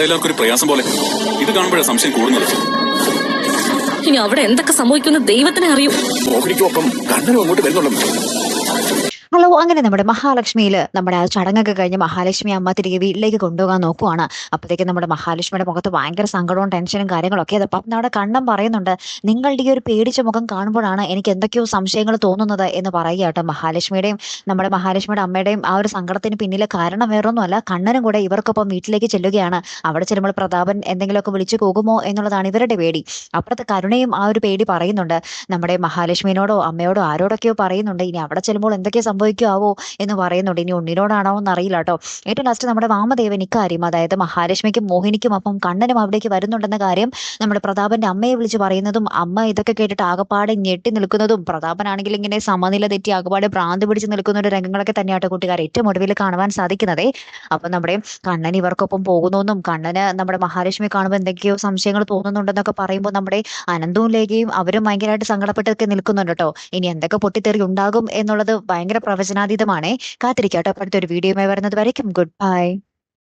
എല്ലാവർക്കും ഒരു പ്രയാസം പോലെ ഇത് കാണുമ്പോഴാണ് സംശയം കൂടുന്നത്. ഇനി അവിടെ എന്തൊക്കെ സംഭവിക്കുന്ന ദൈവത്തിനെ അറിയൂ. മോഹിനിക്കൊപ്പം കണ്ണനും അങ്ങോട്ട് വരുന്നുള്ളൂ. ഹലോ, അങ്ങനെ നമ്മുടെ മഹാലക്ഷ്മിയിൽ നമ്മുടെ ആ ചടങ്ങൊക്കെ കഴിഞ്ഞ് മഹാലക്ഷ്മി അമ്മ തിരികെ വീട്ടിലേക്ക് കൊണ്ടുപോകാൻ നോക്കുവാണ്. അപ്പോഴത്തേക്കും നമ്മുടെ മഹാലക്ഷ്മിയുടെ മുഖത്ത് ഭയങ്കര സങ്കടവും ടെൻഷനും കാര്യങ്ങളൊക്കെ. അതപ്പം നമ്മുടെ കണ്ണൻ പറയുന്നുണ്ട്, നിങ്ങളുടെ ഈ ഒരു പേടിച്ച മുഖം കാണുമ്പോഴാണ് എനിക്ക് എന്തൊക്കെയോ സംശയങ്ങൾ തോന്നുന്നത് എന്ന് പറയുക കേട്ടോ. നമ്മുടെ മഹാലക്ഷ്മിയുടെ അമ്മയുടെയും ആ ഒരു സങ്കടത്തിന് പിന്നിലെ കാരണം വേറൊന്നുമല്ല, കണ്ണനും കൂടെ ഇവർക്കൊപ്പം വീട്ടിലേക്ക് ചെല്ലുകയാണ്. അവിടെ ചെല്ലുമ്പോൾ പ്രതാപൻ എന്തെങ്കിലുമൊക്കെ വിളിച്ചു പോകുമോ എന്നുള്ളതാണ് ഇവരുടെ പേടി. അപ്പുറത്ത് കരുണയും ആ ഒരു പേടി പറയുന്നുണ്ട്. നമ്മുടെ മഹാലക്ഷ്മിനോടോ അമ്മയോടോ ആരോടൊക്കെയോ പറയുന്നുണ്ട്, ഇനി അവിടെ ചെല്ലുമ്പോൾ എന്തൊക്കെ സംഭവിക്കാവോ എന്ന് പറയുന്നുണ്ട്. ഇനി ഉണ്ണിനോടാണോ എന്ന് അറിയില്ല കേട്ടോ. ഏറ്റവും ലാസ്റ്റ് നമ്മുടെ വാമദേവൻ ഇക്കാര്യം, അതായത് മഹാലക്ഷ്മിക്കും മോഹിനിക്കും അപ്പം കണ്ണനും അവിടേക്ക് വരുന്നുണ്ടെന്ന കാര്യം നമ്മുടെ പ്രതാപന്റെ അമ്മയെ വിളിച്ച് പറയുന്നതും, അമ്മ ഇതൊക്കെ കേട്ടിട്ട് ആകപ്പാടെ ഞെട്ടി നിൽക്കുന്നതും, പ്രതാപനാണെങ്കിൽ ഇങ്ങനെ സമനില തെറ്റി ആകപ്പാടെ ഭ്രാന്ത് പിടിച്ച് നിൽക്കുന്ന ഒരു രംഗങ്ങളൊക്കെ തന്നെയാട്ടോ കൂട്ടുകാർ ഏറ്റവും ഒടുവിൽ കാണുവാൻ സാധിക്കുന്നതേ. അപ്പൊ നമ്മുടെ കണ്ണൻ ഇവർക്കൊപ്പം പോകുന്നു, കണ്ണന് നമ്മുടെ മഹാലക്ഷ്മി കാണുമ്പോൾ എന്തൊക്കെയോ സംശയങ്ങൾ തോന്നുന്നുണ്ടെന്നൊക്കെ പറയുമ്പോൾ നമ്മുടെ അനന്തവും ലേഖയും അവരും ഭയങ്കരമായിട്ട് സങ്കടപ്പെട്ടൊക്കെ നിൽക്കുന്നുണ്ട് കേട്ടോ. ഇനി എന്തൊക്കെ പൊട്ടിത്തെറി ഉണ്ടാകും എന്നുള്ളത് ഭയങ്കര പ്രവചനാതീതമാണേ. കാത്തിരിക്കാട്ടോ. അടുത്തൊരു വീഡിയോയുമായി വരുന്നത് വരയ്ക്കും ഗുഡ് ബൈ.